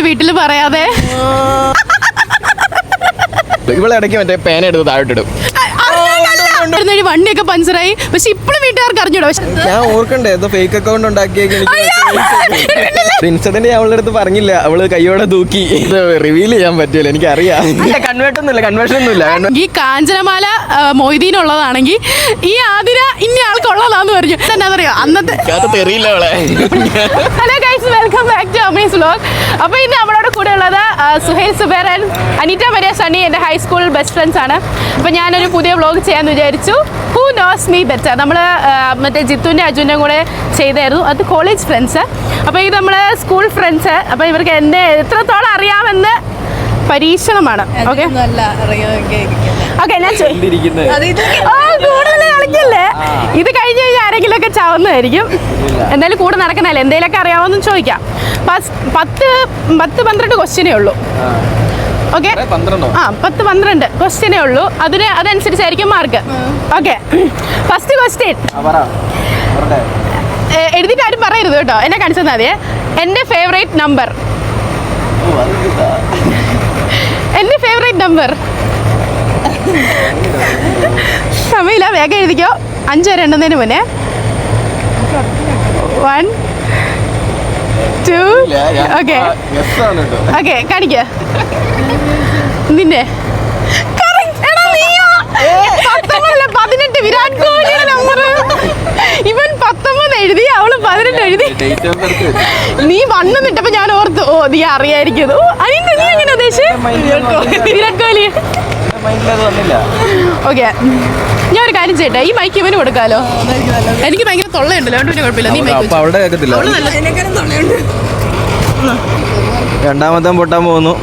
വീട്ടിൽ പറയാതെ ഇവിടെ ഇടയ്ക്ക് മറ്റേ പേന എടുത്ത് താഴോട്ടിടും. വണ്ടിയൊക്കെ പഞ്ചറായി. പക്ഷെ ഇപ്പോഴും വീട്ടുകാർക്ക് അറിഞ്ഞൂടാ. പക്ഷെ ഞാൻ ഓർക്കണ്ടേ എന്തോ ഫേക്ക് അക്കൗണ്ട് ഉണ്ടാക്കിയേക്ക് ഇൻസിഡന്റ് അവളുടെ അടുത്ത് പറഞ്ഞില്ല. അവള് കൈയോടെ തൂക്കി. ഇത് റിവീൽ ചെയ്യാൻ പറ്റൂല, എനിക്കറിയാം. കൺവേർഷൻ ഒന്നുമില്ല. ഈ കാഞ്ചനമാല മൊയ്തീനുള്ളതാണെങ്കിൽ ഈ ആതിര ഇന്ന ആൾക്കുള്ളതാന്ന് പറഞ്ഞു. എന്താ പറയാ അന്നത്തെ തെറിയില്ല അവളെ. Hello guys, welcome back to Amaze vlog. അപ്പോൾ ഇന്ന് നമ്മളോട് കൂടെ ഉള്ളത് സുഹൈൽ സുബൈർ ആൻഡ് അനീറ്റ മരിയ സണ്ണി, എൻ്റെ ഹൈസ്കൂൾ ബെസ്റ്റ് ഫ്രണ്ട്സ് ആണ്. അപ്പോൾ ഞാനൊരു പുതിയ വ്ലോഗ് ചെയ്യാമെന്ന് വിചാരിച്ചു. Who knows me better. നമ്മൾ മറ്റേ ജിത്തുവിൻ്റെ അജുവിൻ്റെ കൂടെ ചെയ്തായിരുന്നു. അത് കോളേജ് ഫ്രണ്ട്സ്. അപ്പോൾ ഇത് നമ്മൾ സ്കൂൾ ഫ്രണ്ട്സ്. അപ്പോൾ ഇവർക്ക് എന്നെ എത്രത്തോളം അറിയാമെന്ന് പരീക്ഷണമാണ്. ഓക്കെ ഓക്കെ, ഞാൻ കൂടുതൽ കളിക്കല്ലേ. ഇത് കഴിഞ്ഞ് കഴിഞ്ഞാൽ ആരെങ്കിലും ഒക്കെ ചാവുന്നതായിരിക്കും. എന്തായാലും കൂടെ നടക്കണല്ലേ, എന്തെങ്കിലുമൊക്കെ അറിയാമെന്ന് ചോദിക്കാം. 10-12 ക്വസ്റ്റ്യനേ ഉള്ളൂ. ഓക്കെ, 10-12 ക്വസ്റ്റ്യനേ ഉള്ളൂ. അതനുസരിച്ചായിരിക്കും മാർക്ക്. ഓക്കെ, ഫസ്റ്റ് ക്വസ്റ്റ്യൻ എഴുതിയിട്ട് ആരും പറയരുത് കേട്ടോ, എന്നെ കാണിച്ചാൽ മതിയേ. എൻ്റെ ഫേവറേറ്റ് നമ്പർ. എൻ്റെ ഫേവറേറ്റ് നമ്പർ സമയമില്ല, വേഗം എഴുതിക്കോ. 5 വരെ എണ്ണുന്നതിന് മുന്നേ 1 2 ഓക്കെ ഓക്കെ കാണിക്ക. നിന്റെ 18 വിരാട് കോഹ്ലിയുടെ നമ്പർ. ഇവൻ 19 എഴുതി, അവള് 18 എഴുതി. നീ വന്നിട്ടപ്പോ ഞാൻ ഓർത്തു, ഓ നീ അറിയായിരിക്കുന്നു. അതിന്റെ നീ എങ്ങനെ ഉദ്ദേശിച്ചത്? വിരാട് കോഹ്ലി. ഓക്കെ, ഞാൻ ഒരു കാര്യം ചെയ്യട്ടെ, ഈ മൈക്ക് ഇവന് കൊടുക്കാലോ. എനിക്ക് ഭയങ്കര തൊള്ളയുണ്ടല്ലോ, അതുകൊണ്ട് പിന്നെ കുഴപ്പമില്ല. നീ മൈക്ക് രണ്ടാമത്തെ പൊട്ടാൻ പോകുന്നു.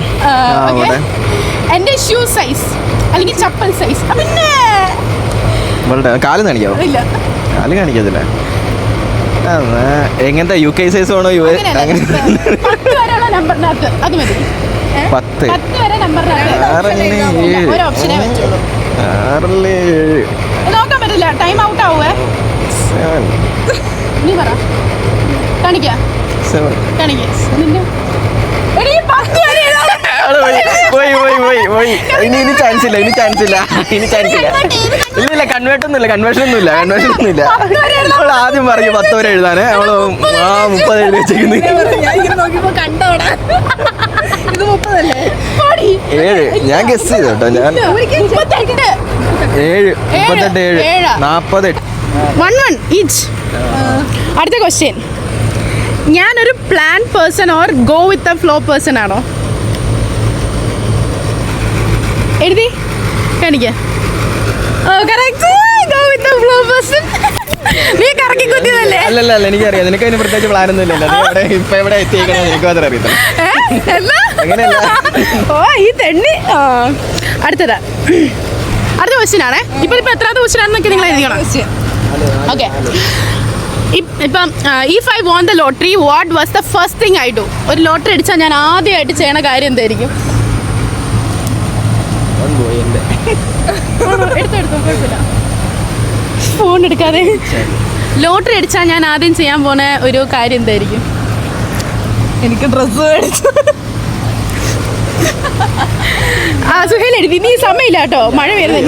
എന്റെ ഷൂ സൈസ് അല്ലെങ്കിൽ ചപ്പൽ സൈസ്. പിന്നെ കാല് കാണിക്കാവോ? ഇല്ല, കാല് കാണിക്കത്തില്ല. എങ്ങനത്തെ UK സൈസ് ആണോ? 10 വരെയുള്ള നമ്പറിനകത്ത് അത് മതി. 10 വരെ നമ്പറിനകത്ത് ഒരു ഓപ്ഷനേ വെച്ചുള്ളൂ. നോക്കാൻ പറ്റില്ല, ടൈം ഔട്ട് ആവുവേ. നീ പറ, കാണിക്ക നിന്റെ ഇനി ചാൻസ് ഇല്ല. ഇല്ല, കൺവേർഷൻ ഒന്നുമില്ല. അവൾ ആദ്യം പറഞ്ഞു 10 വരെ എഴുതാനേ. അവള് 30 എഴുതി വെച്ചേക്കുന്നത്. 7 ഞാൻ ഗസ് ചെയ്തു കേട്ടോ. ഞാൻ 7 38 40 ഈച്ച്. അടുത്ത ക്വസ്റ്റ്യൻ, ഞാനൊരു plan person or go with a flow person ആണോ? എഴുതി കാണിക്ക. നീ കറക്കി കുത്തിയതല്ലേ? അല്ലല്ല, എനിക്കറിയാം. നിനക്ക് അതിന് പ്രത്യേകിച്ച് പ്ലാൻ ഒന്നും ഇല്ലല്ലോ. ഇപ്പൊ എവിടെ എത്തിയേക്കണോ എനിക്ക് മാത്രം അറിയത്തില്ല. ഓ ഈ തെണ്ണി. അടുത്ത ക്വസ്റ്റ്യൻ ആണേ. ഇപ്പൊ എത്രാമത്തെ ക്വസ്റ്റ്യൻ ആണെന്നൊക്കെ നിങ്ങൾ എഴുതിക്കണം. ഓക്കെ, ഇപ്പം if I won the lottery what was the first thing I do? ഒരു ലോട്ടറി അടിച്ചാൽ ഞാൻ ആദ്യമായിട്ട് ചെയ്യണ കാര്യം എന്തായിരിക്കും? ഫോൺ എടുക്കാതെ. ലോട്ടറി അടിച്ചാൽ ഞാൻ ആദ്യം ചെയ്യാൻ പോണ ഒരു കാര്യം എന്തായിരിക്കും? എനിക്ക് ഡ്രസ്സ് മേടിച്ചു. സുഹേൽ എഴുതി. നീ സമയമില്ല കേട്ടോ, മഴ വരുന്നത്.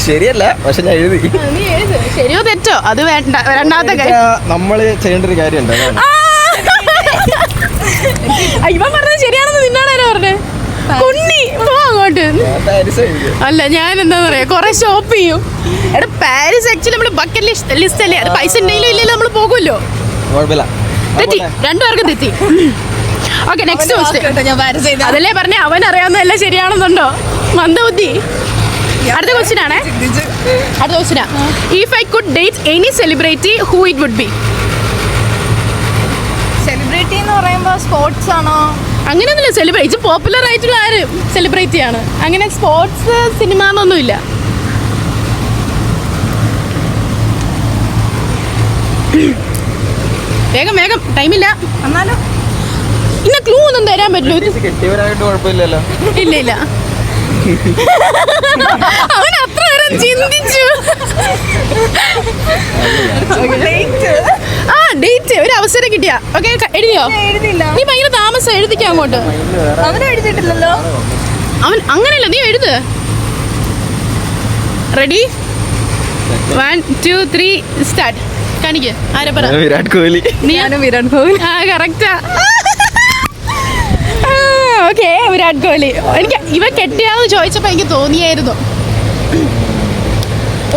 ശരിയല്ല, പക്ഷെ ഞാൻ എഴുതി. നീ എഴുത്, ശരിയോ തെറ്റോ അത് വേണ്ട. രണ്ടാമത്തെ കാര്യം നമ്മള് ചെയ്യേണ്ട ഒരു കാര്യമുണ്ട്. ഇവൻ പറഞ്ഞത് ശരിയാണെന്ന് നിന്നാണോ പറഞ്ഞത്? കുണ്ണി പോ അങ്ങോട്ട്. അല്ല, ഞാൻ എന്താ പറയാ, കൊറേ ഷോപ്പ് ചെയ്യും. എടാ പാരീസ് ആക്ച്വലി നമ്മള് ബക്കറ്റ് ലിസ്റ്റ് അല്ലേ. അത് പൈസ ഉണ്ടെങ്കിലും ഇല്ലല്ലോ, നമ്മൾ പോകുമല്ലോ. തെറ്റി, രണ്ടുപേർക്കും തെറ്റി. Okay, next question. അതല്ലേ പറഞ്ഞേ, അവൻ അറിയാവുന്നതല്ല ശരിയാണെന്നുണ്ടോ? മന്ദബുദ്ധി. അടുത്ത ക്വസ്റ്റ്യൻ ആണേ. അടുത്ത ക്വസ്റ്റ്യനാ, if I could date any celebrity who it would be? Celebrity എന്ന് പറയുമ്പോൾ സ്പോർട്സ് ആണോ? അങ്ങനെയൊന്നുമില്ല, സെലിബ്രിറ്റി പോപ്പുലർ ആയിട്ടുള്ള ആര് സെലിബ്രിറ്റി ആണ്. അങ്ങനെ സ്പോർട്സ് സിനിമ എന്നൊന്നുമില്ല. വേഗം ടൈമില്ല. എന്നാലും ഇന്ന ക്ലൂ ഒന്നും തരാൻ പറ്റില്ല. ഇല്ല അവൻ അത്ര നേരം ചിന്തിച്ചു. ആ ഡേറ്റ് ഒരു അവസരം കിട്ടിയ ഓക്കെ എഴുതിയോ? എഴുതില്ല. നീ ഭയങ്കര താമസം എഴുതിക്കാൻ അങ്ങോട്ട്. അവൻ എഴുതിയിട്ടില്ലല്ലോ. അവൻ അങ്ങനെയല്ല, നീ എഴുത്. Ready 1 2 3 start. കാണിക്ക് ആരെ പറ. വിരാട് കോഹ്ലി. ഞാനും വിരാട് കോഹ്ലി. ആ കറക്റ്റാ. ഓക്കെ വിരാട് കോഹ്ലി. എനിക്ക് ഇവ കെട്ടിയാന്ന് ചോദിച്ചപ്പോൾ എനിക്ക് തോന്നിയായിരുന്നു.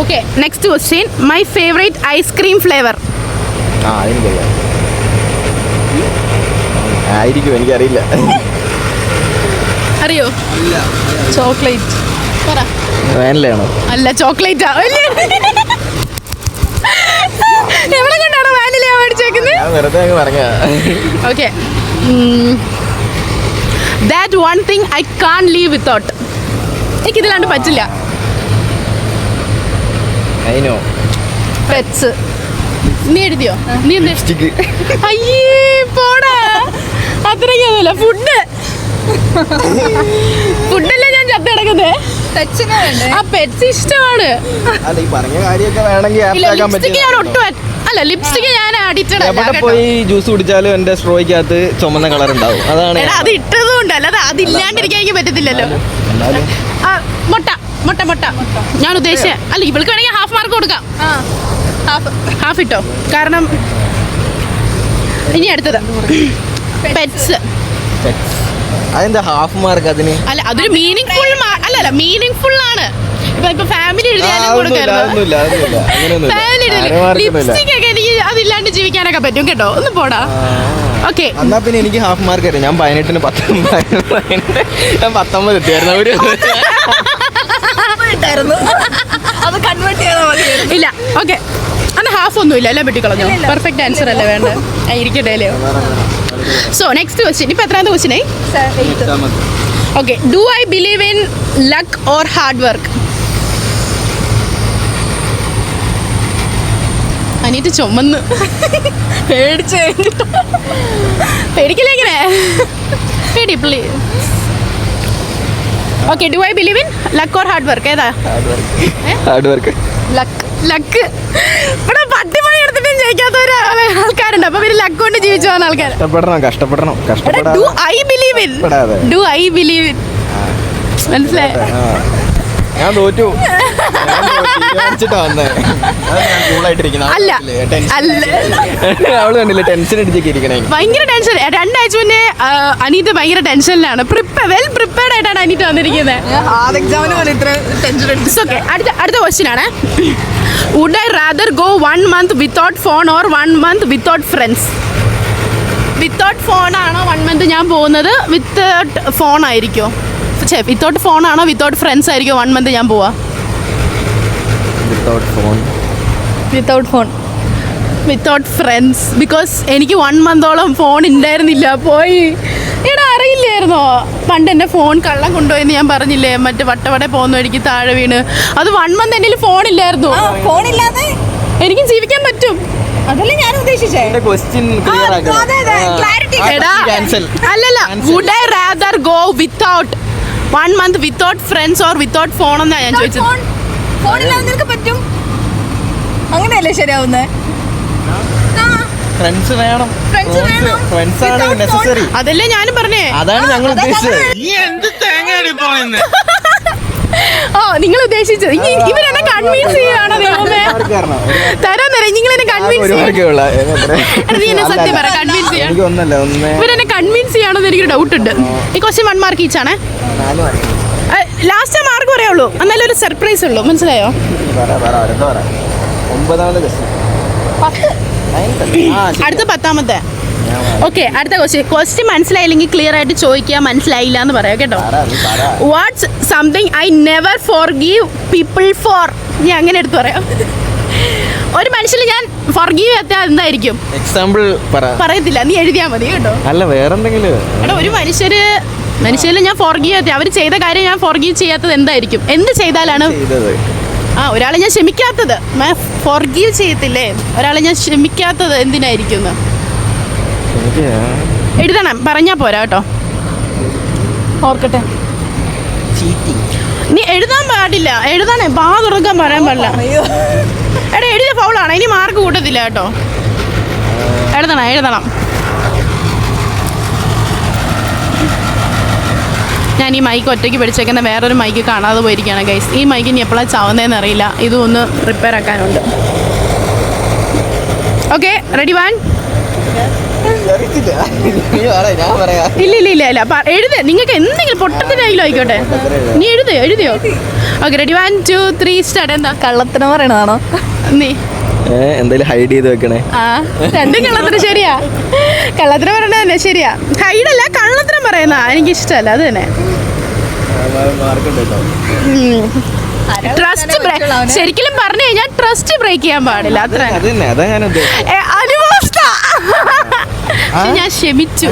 Okay next question. My favourite ice cream flavour. എനിക്കറിയാം. ആയിരിക്കും, എനിക്കറിയില്ല. അറിയോ? ചോക്ലേറ്റ്. പറ. വാനിലയാണോ? അല്ല ചോക്ലേറ്റാ. എവിടെ കണ്ടാണോ വാനിലയാ മേടിച്ചേക്കുന്നത്? ഞാൻ വെറുതെ അങ്ങ് പറഞ്ഞാ. Okay that one thing I can't leave without. എനിക്കിതിലാണ്ട് പറ്റില്ല. അതിനോ? പെറ്റ്സ്. നീ എഴുതിയോ? നീ എന്ത്? ലിപ്സ്റ്റിക്ക്. അയ്യേ പോടാ, അത്രയ്ക്കൊന്നുമില്ല. ഫുഡല്ലേ ഞാൻ ചത്ത കിടക്കുന്നത്. പെറ്റ്സിനെ വേണ്ടേ? ആ പെറ്റ്സ് ഇഷ്ടമാണ്. അല്ല, ഈ പറഞ്ഞ കാര്യമൊക്കെ വേണമെങ്കിൽ ഇല്ല ആക്കാൻ ലിപ്സ്റ്റിക് ഞാൻ പറ്റും. ഒട്ടും അല്ല ലിപ്സ്റ്റിക് ഞാൻ അഡിക്റ്റഡ് എവിടെ അല്ല. പോയി ജ്യൂസ് കുടിച്ചാലും എന്റെ സ്ട്രോയ്ക്കകത്ത് ചുമന്ന കളർ ഉണ്ടാവും. അതാണ് എടാ അത് ഇട്ടതുകൊണ്ട് അല്ലാതെ അതില്ലാണ്ടിരിക്കാൻ എനിക്ക് പറ്റത്തില്ലല്ലോ. എന്നാലും ആ മുട്ട മുട്ട മുട്ട ഞാൻ ഉദ്ദേശിച്ച അല്ല, ഇവൾക്ക് വേണമെങ്കിൽ ഹാഫ് മാർക്ക് കൊടുക്കാം. ഹാഫ് ഇട്ടോ, കാരണം ഇനി അടുത്തത് പെറ്റ്സ്. അതെന്താ ഹാഫ് മാർക്ക് അതിന്? അല്ല അതൊരു മീനിങ് ഫുൾ അല്ല മീനിങ് ഫുൾ ആണ്. ഇപ്പൊ ഫാമിലി എഴുതിയാലും കൊടുക്കായിരുന്നു. ലിപ്സ്റ്റിക് ഒക്കെ എനിക്ക് അതില്ലാണ്ട് ജീവിക്കാനൊക്കെ പറ്റും കേട്ടോ. ഒന്ന് പോടാ. ഓക്കെ എന്നാ പിന്നെ എനിക്ക് ഹാഫ് മാർക്ക് തരാം. ഞാൻ 18-ന് 19 എത്തിയായിരുന്നു. ഒരു അത് കൺവേർട്ട് ചെയ്താൽ മതി. ഇല്ല ഓക്കെ അന്ന് ഹാഫ് ഒന്നും ഇല്ല. എല്ലാം വെട്ടിക്കളഞ്ഞോ? പെർഫെക്റ്റ് ആൻസർ അല്ലേ വേണ്ടത്? ഇരിക്കട്ടെ അല്ലേ. So next question. ഇപ്പൊ എത്രാമത്തെ ക്വസ്റ്റ്യൻ ആയി? Okay do I believe in luck or hard work? അനിയത്ത് ചുമന്ന് പേടിച്ച് പേടിക്കില്ല ഇങ്ങനെ പേടി please. Okay do I believe in luck or hard work? ഏതാ? Hard work. ലക്ക്. ഇവിടെ പട്ടിപ്പണി എടുത്തിട്ടും ജയിക്കാത്ത ആൾക്കാരുണ്ട്. അപ്പൊ പിന്നെ ലക്ക് കൊണ്ട് ജീവിച്ചു പോകുന്ന ആൾക്കാർ. കഷ്ടപ്പെടണം. ഡു ഐ ബിലീവ് ഇൻ മനസ്സിലായി? ഞാൻ തോറ്റു. അല്ല അവള് കണ്ടില്ല ടെൻഷൻ അടിച്ചൊക്കെ ഇരിക്കണേ. ഭയങ്കര ടെൻഷൻ. 2 ആഴ്ച മുന്നേ അനീത ഭയങ്കര ടെൻഷനിലാണ്. വെൽ പ്രിപ്പയർഡ് ആയിട്ടാണ് അനീത വന്നിരിക്കുന്നത്. അടുത്ത ക്വസ്റ്റ്യൻ ആണ്. Would I rather go 1 month without phone or 1 month without friends? Without phone ആണോ 1 month ഞാൻ പോകുന്നത്? വിത്തൗട്ട് ഫോൺ ആയിരിക്കോ? വിത്തൗട്ട് ഫോൺ ആണോ വിത്തൗട്ട് ഫ്രണ്ട്സ് ആയിരിക്കും 1 month ഞാൻ പോവാ? Without phone. Without friends. Because എനിക്ക് 1 month-ഓളം ഫോൺ ഉണ്ടായിരുന്നില്ല. പോയി എടാ അറിയില്ലായിരുന്നോ പണ്ട് എൻ്റെ ഫോൺ കള്ളം കൊണ്ടുപോയെന്ന് ഞാൻ പറഞ്ഞില്ലേ? മറ്റേ വട്ടവടെ പോകുന്ന വഴിക്ക് താഴെ വീണ്. അത് 1 month എൻ്റെ ഫോൺ ഇല്ലായിരുന്നു. ഫോണില്ലാതെ എനിക്ക് ജീവിക്കാൻ പറ്റും. അതല്ലേ ഞാൻ ഉദ്ദേശിച്ചേ. അല്ലല്ല would I rather go without 1 month without friends or without phone എന്നാ ഞാൻ ചോദിച്ചത്. ഫോണില്ലാതെ നിനക്ക് പറ്റും? അങ്ങനെയല്ലേ ശരിയാവുന്നേ? ഫ്രണ്ട്സ് വേണം. ഫ്രണ്ട്സ് ആണ് നെസസറി. അതല്ലേ ഞാനും പറഞ്ഞേ. അതാണ് ഞങ്ങൾ ഉദ്ദേശിച്ചത്. ഓ നിങ്ങൾ ഉദ്ദേശിച്ചത് ഇവരെന്നെ കൺവിൻസ് ചെയ്യുകയാണോ? തരാൻ നിങ്ങളെന്നെ കൺവിൻസ് സത്യം പറ കൺവിൻസ് ചെയ്യാൻ ഇവരെന്നെ കൺവിൻസ് ചെയ്യാണോന്ന് എനിക്കൊരു ഡൗട്ട് ഉണ്ട്. ഈ ക്വസ്റ്റ്യൻ 1 mark ഈച്ച് ആണേ. ലാസ്റ്റ് മാർക്ക് പറയുള്ളൂ. എന്നാലും ഒരു സർപ്രൈസ് ഉള്ളൂ. മനസ്സിലായോ? അടുത്ത 10ാമത്തെ. ഓക്കെ അടുത്ത ക്വസ്റ്റ്യൻ മനസ്സിലായില്ലെങ്കിൽ ക്ലിയർ ആയിട്ട് ചോദിക്കുക. മനസ്സിലായില്ല എന്ന് പറയാം കേട്ടോ. What's something I never forgive people for? ഞാൻ അങ്ങനെ എടുത്ത് പറയാം. ഒരു മനുഷ്യന് ഞാൻ ഫോർഗീവ് എത്താൻ എന്തായിരിക്കും? എക്സാമ്പിൾ പറയത്തില്ല, നീ എഴുതിയാൽ മതി കേട്ടോ. അല്ല വേറെന്തെങ്കിലും. എടാ ഒരു മനുഷ്യരിൽ ഞാൻ ഫോർഗീവ് എത്തി. അവർ ചെയ്ത കാര്യം ഞാൻ ഫോർഗീവ് ചെയ്യാത്തത് എന്തായിരിക്കും? എന്ത് ചെയ്താലാണ് ഒരാളെ ഞാൻ ക്ഷമിക്കാത്തത്? ഫോർഗീവ് ചെയ്യത്തില്ലേ ഒരാളെ ഞാൻ ക്ഷമിക്കാത്തത്? എന്തിനായിരിക്കും? എഴുതണം, പറഞ്ഞാ പോരാ കേട്ടോ. ഓർക്കട്ടെ. നീ എഴുതാൻ പാടില്ല. എഴുതാനേ തുറക്കാൻ പറയാൻ പാടില്ല. എടാ എഴുതിയ ഫൗളാണ്. ഇനി മാർക്ക് കൂട്ടത്തില്ല കേട്ടോ. എഴുതണം. ഞാൻ ഈ മൈക്ക് ഒറ്റയ്ക്ക് പിടിച്ചേക്കുന്ന വേറൊരു മൈക്ക് കാണാതെ പോയിരിക്കുകയാണ് ഗൈസ്. ഈ മൈക്ക് ഇനി എപ്പോഴാണ് ചാവുന്നതെന്ന് അറിയില്ല. ഇതും ഒന്ന് റിപ്പയർ ആക്കാനുണ്ട്. Okay, ready 1. ഇല്ല എഴുതേ. നിങ്ങൾക്ക് എന്തെങ്കിലും പൊട്ടത്തിനായാലും ആയിക്കോട്ടെ. നീ എഴുതിയോ? Okay, ready 1 2 3 start. എന്താ കള്ളത്തിന് പറയണതാണോ നീ? എന്തായാലും ഹൈഡ് ചെയ്ത് വെക്കണേ. രണ്ടും കള്ളത്തിന് ശരിയാ. കള്ളത്തിന് പറയണത് തന്നെ ശരിയാ. ഹൈഡല്ല, കള്ളത്തിനും പറയുന്ന എനിക്ക് ഇഷ്ടമല്ല. അത് തന്നെ. ട്രസ്റ്റ് ശരിക്കും പറഞ്ഞു കഴിഞ്ഞാൽ ട്രസ്റ്റ് ബ്രേക്ക് ചെയ്യാൻ പാടില്ല. അത്ര ഞാൻ ക്ഷമിച്ചു.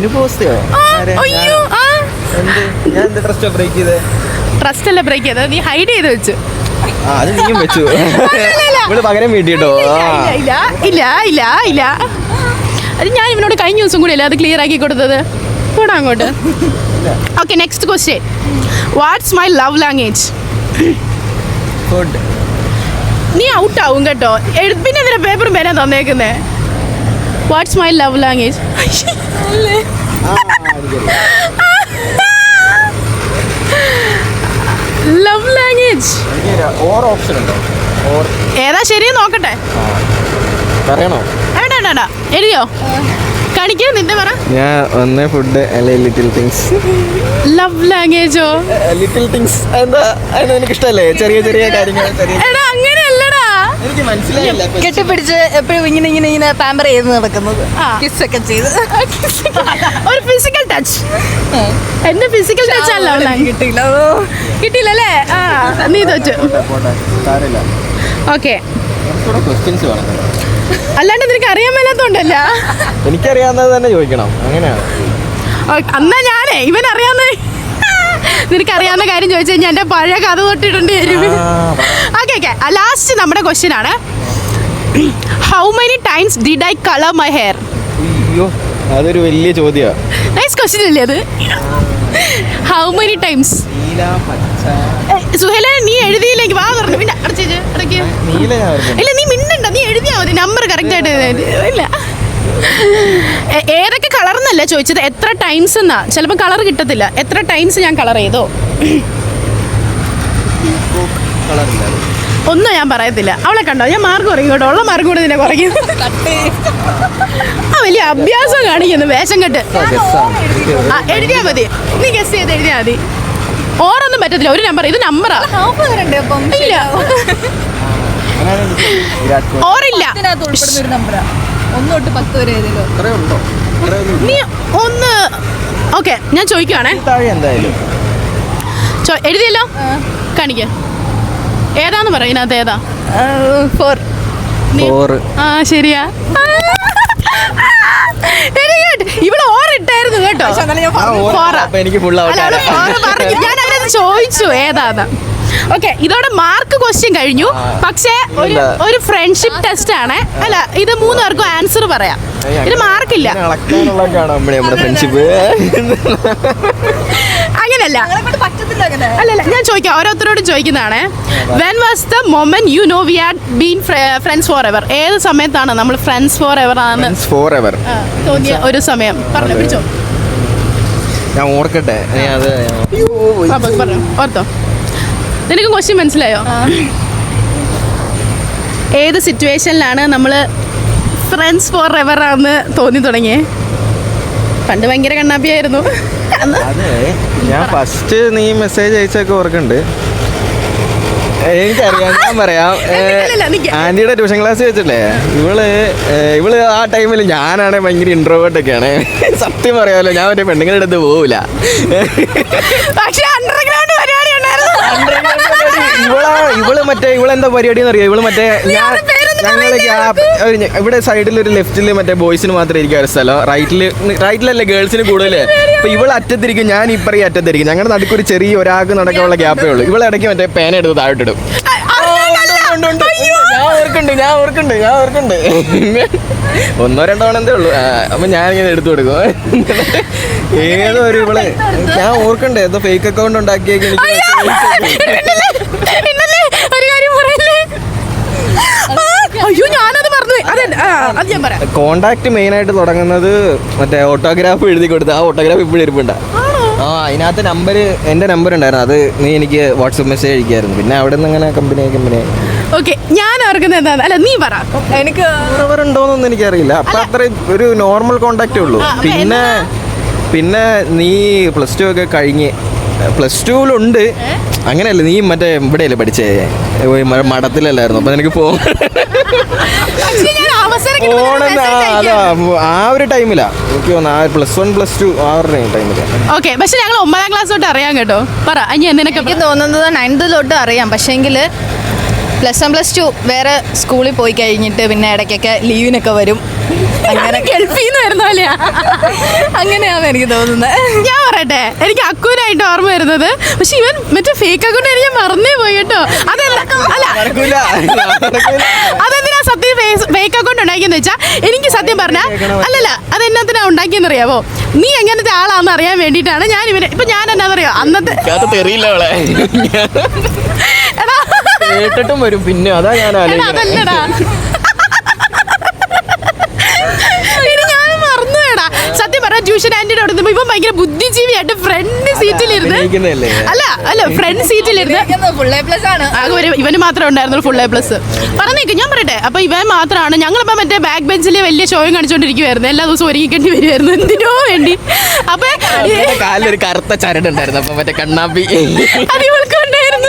ട്രസ്റ്റ് അല്ല ബ്രേക്ക് ചെയ്തത്, നീ ഹൈഡ് ചെയ്ത് വെച്ചു. അത് നീയും വെച്ചു. പകരം വീട്ടിട്ടോ? ഇല്ല. അത് ഞാൻ ഇവനോട് കഴിഞ്ഞ ദിവസം കൂടി അല്ലേ അത് ക്ലിയർ ആക്കി കൊടുത്തത്. പോടാ അങ്ങോട്ട്. Okay, next question. What's my love language? Food. നീ ഔട്ട് ആവും കേട്ടോ. പിന്നെ എന്തിനാ പേപ്പറും പേന തന്നേക്കുന്നേ? What's my love language? Love language ഏതാ ശരി നോക്കട്ടെ. വേണ്ട, എഴുതിയോ? കാണിക്കോ, നിന്റെ പറ. ഞാൻ ഒന്ന് ഫുഡ് അല്ലെ ലിറ്റിൽ തിങ്സ്. ലവ് ലാംഗ്വേജോ? ലിറ്റിൽ തിങ്സ് എന്താ? എനിക്ക് ഇഷ്ടമല്ലേ ചെറിയ ചെറിയ കാര്യങ്ങൾ. എടാ അങ്ങനെയല്ലടാ. എനിക്ക് മനസ്സിലായില്ല. കെട്ടിപ്പിടിച്ച് എപ്പോഴും ഇങ്ങനെ പാമ്പർ ചെയ്ത് നടക്കുന്നത്, കിസ്സൊക്കെ ചെയ്ത് ഒരു ഫിസിക്കൽ ടച്ച്. എന്റെ ഫിസിക്കൽ ടച്ച് അല്ല കിട്ടിയില്ലല്ലേ? നീ തോറ്റു. ഓക്കെ, അല്ലാണ്ട് നിനക്ക് അറിയാൻ മേലാത്തോണ്ടല്ല. എനിക്കറിയാവുന്നത് തന്നെ ചോദിക്കണം, അങ്ങനെയാണ്. എന്നാ ഞാനേ ഇവനറിയാവുന്ന നിനക്കറിയാവുന്ന കാര്യം ചോദിച്ചു കഴിഞ്ഞാൽ എൻ്റെ പഴയ കഥ തൊട്ടിട്ടുണ്ട്. ഓക്കെ, ലാസ്റ്റ് നമ്മുടെ ക്വസ്റ്റ്യൻ ആണ്. How many times did I colour my hair? അയ്യോ, അതൊരു വലിയ ചോദ്യമാണ്. നൈസ് ക്വസ്റ്റ്യൻ അല്ലേ അത്? How many times? സുഹേല, നീ എഴുതിയില്ലെങ്കിൽ വാ പറഞ്ഞു. പിന്നെ ഇല്ല, നീ മിണ്ടണ്ട, നീ എഴുതിയാ മതി. നമ്പർ കറക്റ്റ് ആയിട്ട് ഇല്ല. ഏതൊക്കെ കളർ എന്നല്ല ചോദിച്ചത്, എത്ര ടൈംസ് എന്നാ. ചിലപ്പോൾ കളർ കിട്ടത്തില്ല. എത്ര ടൈംസ് ഞാൻ കളർ ചെയ്തോ ഒന്നും ഞാൻ പറയത്തില്ല. അവളെ കണ്ടോ, ഞാൻ മാർക്ക് കുറയ്ക്കും കേട്ടോ. ഉള്ള മാർക്ക് കൂടെ നിന്നെ കുറയ്ക്കും. വലിയ അഭ്യാസം കാണിക്കുന്നു, വേഷം കെട്ട്. എഴുതിയാ മതി, നീ ഗസ് ചെയ്ത് എഴുതിയാ മതി. ഓറൊന്നും പറ്റത്തില്ല, ഒരു നമ്പർ. ഇത് നമ്പറാ. ഇല്ല, ഓറില്ല. 1 തൊട്ട് 10 വരെ നീ ഒന്ന്. ഓക്കെ, ഞാൻ ചോദിക്കുവാണേ. എഴുതിയല്ലോ, കാണിക്ക. ഏതാന്ന് പറ, ഇതിനകത്ത് ഏതാ? 4. ശരിയാ. ഇവിടെ ഓറിട്ടായിരുന്നു കേട്ടോ. ഞാൻ അതിനകത്ത് ചോദിച്ചു ഏതാന്ന്. ഓക്കെ, ഇതോടെ മാർക്ക് ക്വസ്റ്റ്യൻ കഴിഞ്ഞു. പക്ഷേ ഒരു ഫ്രണ്ട്ഷിപ്പ് ടെസ്റ്റ് ആണ്. അല്ല, ഇത് 3 പേർക്കും ആൻസർ പറയാം. ഇത് മാർക്കില്ല. അങ്ങനല്ല, അല്ലല്ല, ഞാൻ ചോദിക്കാം, ഓരോരുത്തരോടും ചോദിക്കുന്നതാണ്. When was the moment you know we had been friends for ever? ഏത് സമയത്താണ് നമ്മൾ ഫ്രണ്ട്സ് ഫോർ എവർ ആണെന്ന് തോന്നിയ ഒരു സമയം? പറഞ്ഞു, പിടിച്ചോ. ഞാൻ ഓർക്കട്ടെ. ഓർത്തോ? നിനക്ക് ക്വസ്റ്റ്യൻ മനസ്സിലായോ? ഏത് സിറ്റുവേഷനിലാണ് നമ്മൾ ഫ്രണ്ട്സ് ഫോർ എവർ ആണെന്ന് തോന്നി തുടങ്ങിയേ? പണ്ട് ഭയങ്കര കണ്ണാപ്പിയായിരുന്നു. ഞാൻ ഫസ്റ്റ് നീ മെസ്സേജ് അയച്ചൊക്കെ ഓർക്കുന്നുണ്ട്. എനിക്കറിയാം, ഞാൻ പറയാം. ആന്റിയുടെ ട്യൂഷൻ ക്ലാസ് വെച്ചില്ലേ, ഇവള് ആ ടൈമിൽ ഞാനാണെ ഭയങ്കര ഇൻട്രോവേർട്ട് ഒക്കെയാണ്. സത്യം പറയാമല്ലോ, ഞാൻ മറ്റേ പെണ്ണുങ്ങളുടെ അടുത്ത് പോവില്ല. പക്ഷേ അണ്ടർഗ്രൗണ്ട് പരിപാടി ഉണ്ടായിരുന്നു. ഇവളെന്താ പരിപാടി എന്നറിയാം? ഇവള് മറ്റേ ഞങ്ങൾ ഇവിടെ സൈഡിൽ ഒരു ലെഫ്റ്റിൽ മറ്റേ ബോയ്സിന് മാത്രമേ ഇരിക്കാൻ ഒരു സ്ഥലം, റൈറ്റിലല്ലേ ഗേൾസിന് കൂടുതൽ. അപ്പൊ ഇവള് അറ്റത്തിരിക്കും, ഞാൻ ഇപ്പറയും അറ്റത്തിരിക്കും. ഞങ്ങളുടെ നടുക്കൊരു ചെറിയ ഒരാൾക്ക് നടക്കാനുള്ള ഗ്യാപ്പേ ഉള്ളൂ. ഇവളെ ഇടയ്ക്ക് മറ്റേ പേന എടുത്ത് താഴോട്ടിടും. ഞാൻ ഓർക്കുന്നുണ്ട്. 1-2 തവണ എന്തേ ഉള്ളൂ. അപ്പൊ ഞാൻ ഇങ്ങനെ എടുത്തു കൊടുക്കും. ഏതോ ഒരു ഇവള് ഞാൻ ഓർക്കണ്ടേ, ഏതോ ഫേക്ക് അക്കൗണ്ട് ഉണ്ടാക്കിയേക്ക് എനിക്ക്. അയ്യോ, ഞാനത് പറഞ്ഞു. അത് അത് ഞാൻ പറയാം. കോണ്ടാക്ട് മെയിൻ ആയിട്ട് തുടങ്ങുന്നത് മറ്റേ ഓട്ടോഗ്രാഫ് എഴുതി കൊടുത്ത് ആ ഓട്ടോഗ്രാഫ് ഇപ്പോഴും ഇരിപ്പുണ്ട്. അതിനകത്ത് എൻ്റെ നമ്പർ ഉണ്ടായിരുന്നു, അത് നീ എനിക്ക് വാട്സപ്പ് മെസ്സേജ് അയക്കായിരുന്നു. പിന്നെ അവിടെ നിന്ന് അങ്ങനെ കമ്പനി ഓക്കെ, ഞാൻ ഓർക്കുന്നത് എന്താണ്, അല്ല നീ പറ. എനിക്ക് ഉണ്ടോന്നൊന്നും എനിക്കറിയില്ല. അപ്പൊ അത്രയും ഒരു നോർമൽ കോണ്ടാക്റ്റേ ഉള്ളൂ. പിന്നെ നീ പ്ലസ് ടു ഒക്കെ കഴിഞ്ഞ് പ്ലസ് ടുവിലുണ്ട് അങ്ങനെയല്ല, നീ മറ്റേ ഇവിടെയല്ലേ പഠിച്ചേ, മഠത്തിലല്ലായിരുന്നു. അപ്പൊ നിനക്ക് ആ ഒരു ടൈമിലാ എനിക്ക് പ്ലസ് 1 പ്ലസ് 2 ആ ഒരു ടൈമിലാ. ഓക്കെ, പക്ഷെ ഞങ്ങൾ 9ാം ക്ലാസ് തൊട്ട് അറിയാം കേട്ടോ. പറ എനിക്ക് തോന്നുന്നത് 9th തൊട്ട് അറിയാം. പക്ഷേങ്കിൽ പ്ലസ് 1 പ്ലസ് 2 വേറെ സ്കൂളിൽ പോയി കഴിഞ്ഞിട്ട് പിന്നെ ഇടയ്ക്കൊക്കെ ലീവിനൊക്കെ വരും. അങ്ങനെ ഗൾഫിൽ നിന്ന് വരുന്ന പോലെയാ. അങ്ങനെയാണെന്ന് എനിക്ക് തോന്നുന്നത്. ഞാൻ പറയട്ടെ, എനിക്ക് അക്കൂരായിട്ട് ഓർമ്മ വരുന്നത്, പക്ഷെ ഇവൻ മറ്റേ ഫേക്ക് അക്കൗണ്ട് ഞാൻ മറന്നേ പോയി കേട്ടോ. അതെന്തിനാ സത്യം ഫേക്ക് അക്കൗണ്ട് ഉണ്ടാക്കിയെന്ന് വെച്ചാൽ, എനിക്ക് സത്യം പറഞ്ഞാൽ അല്ലല്ല അതെന്നാത്തിനാ ഉണ്ടാക്കിയെന്ന് അറിയാവോ? നീ എങ്ങനത്തെ ആളാന്ന് അറിയാൻ വേണ്ടിയിട്ടാണ് ഞാൻ ഇവനെ. ഇപ്പൊ ഞാൻ എന്നാന്നറിയോ അന്നത്തെ കേട്ടിട്ടും വരും. പിന്നെ അതാ ഞാൻ അതല്ലടാ, സത്യം പറഞ്ഞ ട്യൂഷൻ ആന്റിയുടെ അവിടെ നിന്ന് ഇവൻ ഭയങ്കര ബുദ്ധിജീവിയായിട്ട് ഫ്രണ്ട് സീറ്റിലിരുന്ന് അല്ല ഫ്രണ്ട് സീറ്റിലിരുന്ന് ഇവന് മാത്രമേ ഉണ്ടായിരുന്നുള്ളൂ ഫുൾ A+. പറഞ്ഞേക്ക് ഞാൻ പറയട്ടെ. അപ്പൊ ഇവൻ മാത്രമാണ്. ഞങ്ങളിപ്പോ മറ്റേ ബാക്ക് ബെഞ്ചിൽ വലിയ ഷോയും കാണിച്ചോണ്ടിരിക്കുവായിരുന്നു. എല്ലാ ദിവസവും ഒരുങ്ങിക്കേണ്ടി വരുമായിരുന്നു എന്തിനോ വേണ്ടി. അപ്പൊ കാലിലൊരു കറുത്ത ചരടുണ്ടായിരുന്നു. അപ്പൊ മറ്റേ കണ്ണാപ്പി അത് ഇവൾക്ക് ഉണ്ടായിരുന്നു.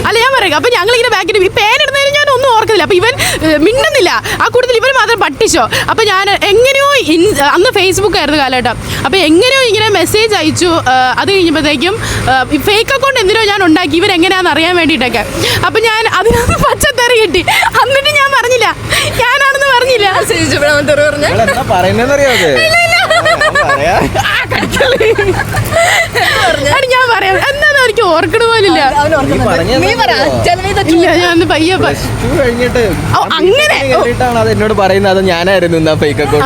അല്ല ഞാൻ പറയാം. അപ്പൊ ഞങ്ങൾ ഇങ്ങനെ ബാക്കിൽ പേൻ ഇടുന്നതിന് ഞാൻ ഒന്നും ഓർക്കുന്നില്ല. അപ്പൊ ഇവൻ മിണ്ടുന്നില്ല. ആ കൂടുതൽ ഇവൻ മാത്രം പട്ടിച്ചോ. അപ്പൊ ഞാൻ എങ്ങനെയോ അന്ന് ഫേസ്ബുക്ക് ആയിരുന്നു കാലഘട്ടം. അപ്പൊ എങ്ങനെയോ ഇങ്ങനെ മെസ്സേജ് അയച്ചു. അത് കഴിഞ്ഞപ്പോഴത്തേക്കും ഫേക്ക് അക്കൗണ്ട് എന്തിനോ ഞാൻ ഉണ്ടാക്കി, ഇവൻ എങ്ങനെയാണെന്ന് അറിയാൻ വേണ്ടിയിട്ടൊക്കെ. അപ്പൊ ഞാൻ അതിനകത്ത് പച്ചത്തറി കിട്ടി. എന്നിട്ട് ഞാൻ പറഞ്ഞില്ല, ഞാനാണെന്ന് പറഞ്ഞില്ല. ഞാൻ പറയാം എന്താന്ന് എനിക്ക് ഓർക്കണ പോലില്ല. ഞാൻ പയ്യെ അങ്ങനെ എന്നോട് പറയുന്നത് ഞാനായിരുന്നു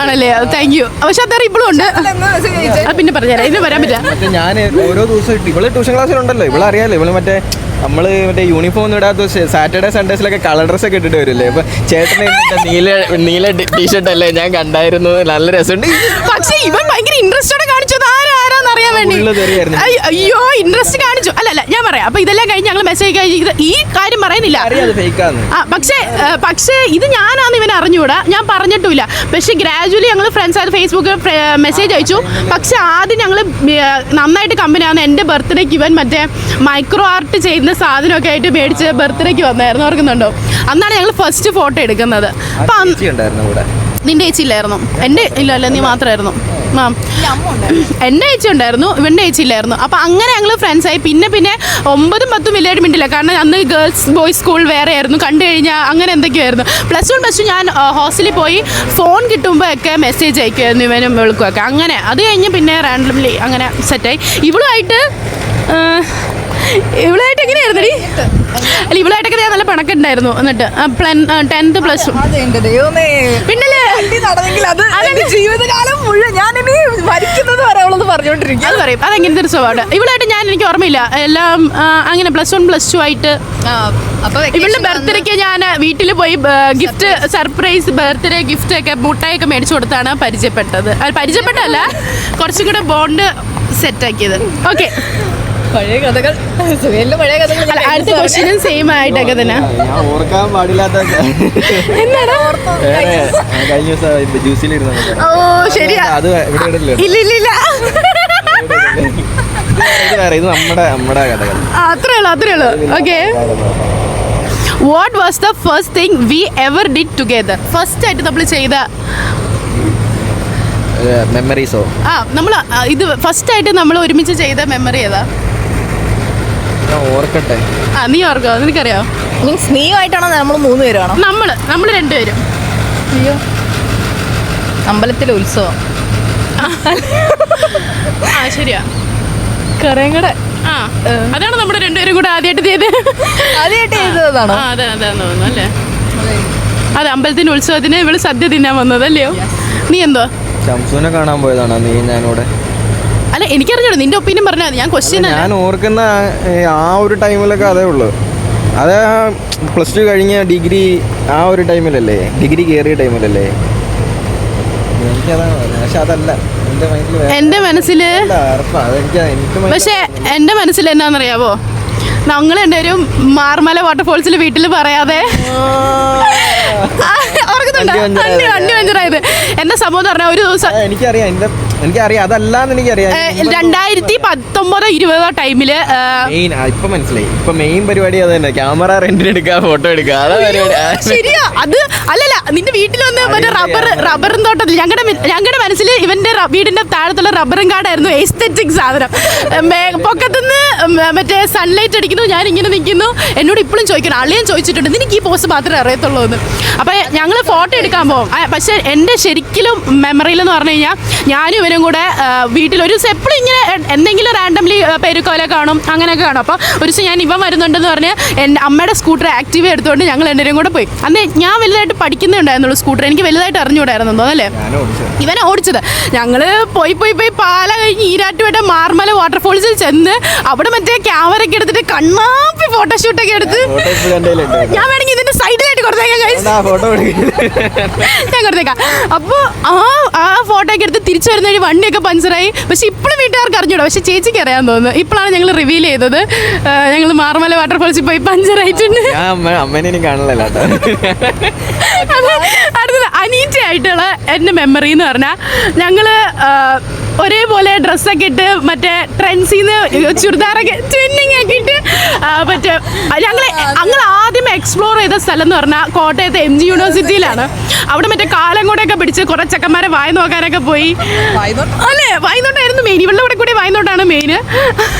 ആണല്ലേ. Thank you. പക്ഷെ അതറി ഇപ്പോഴും ഉണ്ട്. പിന്നെ പറഞ്ഞുതരാം, ഇതിന് വരാൻ പറ്റില്ല. ഞാൻ ഓരോ ദിവസം ഇവള് ട്യൂഷൻ ക്ലാസ്സിലുണ്ടല്ലോ, ഇവളെ അറിയാലോ. ഇവള് മറ്റേ നമ്മള് മറ്റേ യൂണിഫോം ഒന്നും ഇടാത്ത സാറ്റർഡേ സൺഡേസിലൊക്കെ കളർ ഡ്രസ് ഒക്കെ ഇട്ടിട്ട് വരില്ലേ. അപ്പൊ ചേട്ടനെ നീല ടീഷർട്ട് അല്ലേ ഞാൻ കണ്ടായിരുന്നു, നല്ല രസമുണ്ട്. പക്ഷേ ഇവൻ ഭയങ്കര ഇൻട്രസ്റ്റോടെ കാണിച്ചത് ആരാന്ന് അറിയാൻ വേണ്ടി. അയ്യോ ഇൻട്രസ്റ്റ് കാണിച്ചു. അല്ല ഞാൻ പറയാം. അപ്പൊ ഇതെല്ലാം കഴിഞ്ഞ് ഞങ്ങൾ മെസ്സേജ് കഴിഞ്ഞ് ഈ കാര്യം പറയുന്നില്ല. പക്ഷേ ഇത് ഞാനാന്ന് ഇവൻ അറിഞ്ഞുകൂടാ, ഞാൻ പറഞ്ഞിട്ടില്ല. പക്ഷെ ഗ്രാജുവലി ഞങ്ങൾ ഫ്രണ്ട്സ് ആയിട്ട് ഫേസ്ബുക്കിൽ മെസ്സേജ് അയച്ചു. പക്ഷെ ആദ്യം ഞങ്ങൾ നന്നായിട്ട് കമ്പനിയാവുന്ന എൻ്റെ ബർത്ത്ഡേക്ക് ഇവൻ മറ്റേ മൈക്രോ ആർട്ട് ചെയ്യുന്ന സാധനമൊക്കെ ആയിട്ട് മേടിച്ച് ബർത്ത്ഡേക്ക് വന്നായിരുന്നു, ഓർക്കുന്നുണ്ടോ? അന്നാണ് ഞങ്ങൾ ഫസ്റ്റ് ഫോട്ടോ എടുക്കുന്നത്. അപ്പം നിന്റെ ചേച്ചി ഇല്ലായിരുന്നു? എൻ്റെ ഇല്ലല്ലോ, നീ മാത്രമായിരുന്നു. എൻ്റെ ചേച്ചി ഉണ്ടായിരുന്നു, ഇവൻ്റെ ചേച്ചി ഇല്ലായിരുന്നു. അപ്പം അങ്ങനെ ഞങ്ങൾ ഫ്രണ്ട്സായി. പിന്നെ 9ഉം 10ഉം വലിയായിട്ട് മിണ്ടില്ല, കാരണം അന്ന് ഗേൾസ് ബോയ്സ് സ്കൂൾ വേറെ ആയിരുന്നു. കണ്ടു കഴിഞ്ഞാൽ അങ്ങനെ എന്തൊക്കെയായിരുന്നു. പ്ലസ് 1 പ്ലസ് 2 ഞാൻ ഹോസ്റ്റലിൽ പോയി ഫോൺ കിട്ടുമ്പോൾ ഒക്കെ മെസ്സേജ് അയക്കുമായിരുന്നു ഇവനും വിളിക്കുമൊക്കെ. അങ്ങനെ അത് കഴിഞ്ഞ് പിന്നെ റാൻഡംലി അങ്ങനെ സെറ്റായി. ഇവളുമായിട്ട് എങ്ങനെയായിരുന്നു? അല്ല ഇവളായിട്ടൊക്കെ ഞാൻ നല്ല പണക്കുണ്ടായിരുന്നു. എന്നിട്ട് 10th പ്ലസ് പിന്നല്ലേ ജീവിതകാലം മുഴുവൻ ഞാനിനി മരിക്കുന്നത് വരെ അവളൊന്ന് പറഞ്ഞോണ്ടിരിക്കും. അത് പറയും. അതെങ്ങനത്തെ ഒരു സ്വഭാവം ഇവളായിട്ട് എനിക്ക് ഓർമ്മയില്ല. എല്ലാം അങ്ങനെ പ്ലസ് 1 പ്ലസ് 2 ആയിട്ട്. ഇവളുടെ ബർത്ത്ഡേക്ക് ഞാൻ വീട്ടിൽ പോയി ഗിഫ്റ്റ് സർപ്രൈസ് ബർത്ത്ഡേ ഗിഫ്റ്റ് ഒക്കെ മുട്ടായൊക്കെ മേടിച്ചു കൊടുത്താണ് പരിചയപ്പെട്ടല്ല, കുറച്ചും കൂടെ ബോണ്ട് സെറ്റാക്കിയത്. ഓക്കെ, പഴയ കഥകൾ. അടുത്ത ക്വസ്റ്റ്യനും സെയിം ആയിട്ടൊക്കെ തന്നെ. ഓർക്കാൻ പാടില്ലാത്ത ഓ ശരിയാ. ഇല്ല അത്രേ ഉള്ളൂ. Okay, what was the first thing we ever did together? First ആയിട്ട് നമ്മൾ ചെയ്ത മെമ്മറീസോ? നമ്മൾ ഇത് ഫസ്റ്റ് ആയിട്ട് നമ്മൾ ഒരുമിച്ച് ചെയ്ത മെമ്മറി ഏതാ? ഓർക്കട്ടെ. നീ ഓർക്കോ? നിനക്കറിയോ? മീൻസ് നീയുമായിട്ടാണോ നമ്മൾ 3 പേരാണോ? നമ്മൾ 2 പേരും. അയ്യോ, അമ്പലത്തിലെ ഉത്സവം. ശരിയാ, കുറേ കൂടെ. അതാണ് നമ്മുടെ 2 പേരും കൂടെ ആദ്യമായിട്ട് ചെയ്തതാണോ? അതാന്ന് തോന്നുന്നു അല്ലേ. അതെ, അമ്പലത്തിന്റെ ഉത്സവത്തിന് ഇവള് സദ്യ തിന്നാൻ വന്നതല്ലയോ? നീ എന്തോ ശംസുനെ കാണാൻ പോയതാണോ നീ? ഞാനോടെ അല്ല എനിക്കറിഞ്ഞൂടെ നിന്റെ ഒപ്പീനിയൻ പറഞ്ഞാൽ മതി. ഞാൻ ക്വസ്റ്റ്യൻ ഞാൻ ഓർക്കുന്ന ആ ഒരു ടൈമിലൊക്കെ അതേ ഉള്ളൂ. അത് +2 കഴിഞ്ഞ ഡിഗ്രി ആ ഒരു ടൈമിലല്ലേ, ഡിഗ്രി കയറിയ ടൈമിലല്ലേ. എനിക്കതാണ് പക്ഷെ അതല്ല എൻ്റെ മൈൻഡിൽ. എൻ്റെ മനസ്സിൽ പക്ഷേ എൻ്റെ മനസ്സിൽ എന്നാണെന്നറിയാവോ, ഞങ്ങൾ രണ്ടുപേരും മാർമല വാട്ടർഫോൾസിൽ വീട്ടിൽ പറയാതെ വണ്ടി പഞ്ചറായത്. എന്റെ സംഭവം എന്ന് പറഞ്ഞാൽ ഒരു ദിവസം എനിക്കറിയാം അതല്ലാന്ന് എനിക്കറിയാം. 2019-20 ടൈമില് ഇപ്പൊ മനസ്സിലായി. ഇപ്പൊ മെയിൻ പരിപാടി അത് തന്നെ, ക്യാമറ റെന്റിന് എടുക്കുക, ഫോട്ടോ എടുക്കുക, അതാ പരിപാടി. ശരിയാ. അത് അല്ലല്ല, നിന്റെ വീട്ടിൽ വന്ന് മറ്റേ റബ്ബറും തോട്ടത്തിൽ ഞങ്ങളുടെ മനസ്സിൽ ഇവന്റെ വീടിന്റെ താഴത്തുള്ള റബ്ബറും കാടായിരുന്നു എസ്തെറ്റിക് സാധനം. പൊക്കത്തുനിന്ന് മറ്റേ സൺലൈറ്റ് അടിക്കുന്നു, ഞാൻ ഇങ്ങനെ നിൽക്കുന്നു. എന്നോട് ഇപ്പോഴും ചോദിക്കണം, അളിയൻ ചോദിച്ചിട്ടുണ്ട് നിനക്ക് ഈ പോസ്റ്റ് മാത്രമേ അറിയത്തുള്ളൂ എന്ന്. അപ്പൊ ഞങ്ങൾ ഫോട്ടോ എടുക്കാൻ പോകും. പക്ഷെ എൻ്റെ ശരിക്കും മെമ്മറിയിലെന്ന് പറഞ്ഞു കഴിഞ്ഞാൽ ഞാനും ഇവനും കൂടെ വീട്ടിലൊരു എപ്പോഴും ഇങ്ങനെ എന്തെങ്കിലും റാൻഡംലി പെരുക്കോല കാണും, അങ്ങനെയൊക്കെ കാണും. അപ്പോൾ ഒരു ദിവസം ഞാൻ ഇവൻ വരുന്നുണ്ടെന്ന് പറഞ്ഞ് എൻ്റെ അമ്മയുടെ സ്കൂട്ടർ ആക്റ്റീവ് എടുത്തുകൊണ്ട് ഞങ്ങൾ എല്ലാവരും കൂടെ പോയി. അന്ന് ഞാൻ വലുതായിട്ട് പഠിക്കുന്നേ ഉണ്ടായിരുന്നുള്ളൂ സ്കൂട്ടർ, എനിക്ക് വലുതായിട്ട് അറിഞ്ഞുകൂടായിരുന്നു തോന്നല്ലേ. ഇവനെ ഓടിച്ചത്. ഞങ്ങൾ പോയി പാല കഴിഞ്ഞ് ഈരാറ്റുപേട്ട മാർമല വാട്ടർഫോൾസിൽ ചെന്ന് അവിടെ മറ്റേ ക്യാമറ ഒക്കെ എടുത്തിട്ട് കണ്ണാപ്പി ഫോട്ടോഷൂട്ടൊക്കെ എടുത്ത് ഞാൻ വേണമെങ്കിൽ ഇതിന്റെ സൈഡിലായിട്ട് കൊടുത്തേക്കാം, ഞാൻ കൊടുത്തേക്കാം. അപ്പോൾ ആ ഫോട്ടോ ഒക്കെ എടുത്ത് തിരിച്ചു വരുന്ന വഴി വണ്ടിയൊക്കെ പഞ്ചറായി. പക്ഷെ ഇപ്പോഴും വീട്ടുകാർക്ക് അറിഞ്ഞൂടാ, പക്ഷെ ചേച്ചിക്ക് അറിയാൻ തോന്നുന്നു. ഇപ്പോഴാണ് ഞങ്ങൾ റിവീൽ ചെയ്തത് ഞങ്ങൾ മാർമല വാട്ടർഫോൾസിൽ പോയി പഞ്ചറായിട്ടുണ്ട്. അടുത്തത് അനീറ്റ ആയിട്ടുള്ള എൻ്റെ മെമ്മറി എന്ന് പറഞ്ഞാൽ ഞങ്ങൾ ഒരേപോലെ ഡ്രസ്സൊക്കെ ഇട്ട് മറ്റേ ട്രെൻഡ്സിന്ന് ചുരിദാറൊക്കെ ട്വിന്നിങ് ഒക്കെ ഇട്ട് മറ്റേ ഞങ്ങൾ ആദ്യം എക്സ്പ്ലോർ ചെയ്ത സ്ഥലം എന്ന് പറഞ്ഞാൽ കോട്ടയത്തെ MG യൂണിവേഴ്സിറ്റിയിലാണ്. അവിടെ മറ്റേ കാലം കൂടെയൊക്കെ പിടിച്ച് കുറേ ചെക്കന്മാരെ വായ നോക്കാനൊക്കെ പോയി. അല്ലേ, വായ്നോട്ടായിരുന്നു മെയിൻ. ഇവളുടെ കൂടെ കൂടി വായ്നോട്ടാണ് മെയിൻ.